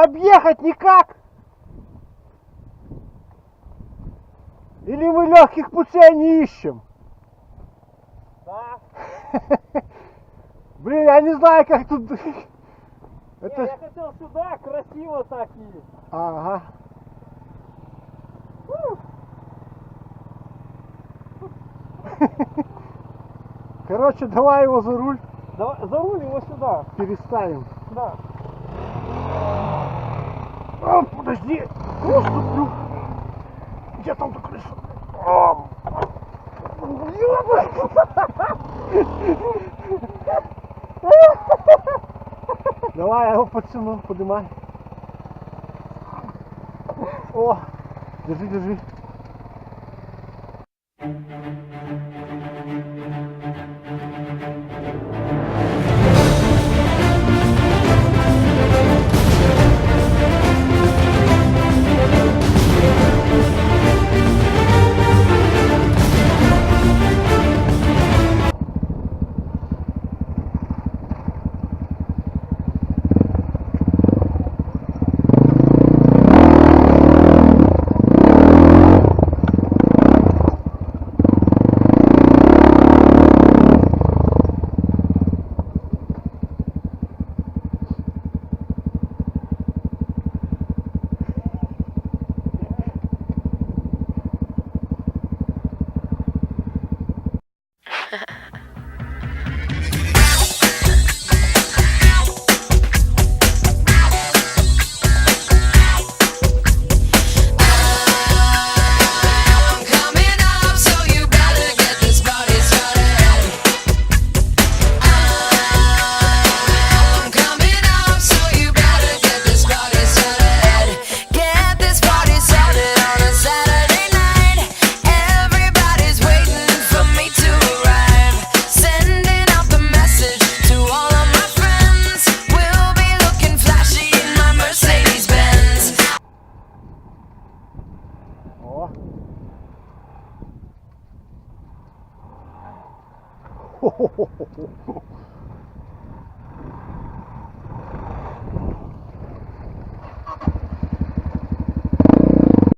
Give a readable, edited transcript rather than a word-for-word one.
объехать никак? Или мы легких путей не ищем? Да. Блин, я не знаю, как тут... Это... Я хотел сюда, красиво так и... Ага. Короче, давай его за руль. Давай, за руль его сюда. Переставим. Да. А, подожди. Уступлю. Где там-то крыша? Давай, я его подтяну, поднимай. О, держи, держи.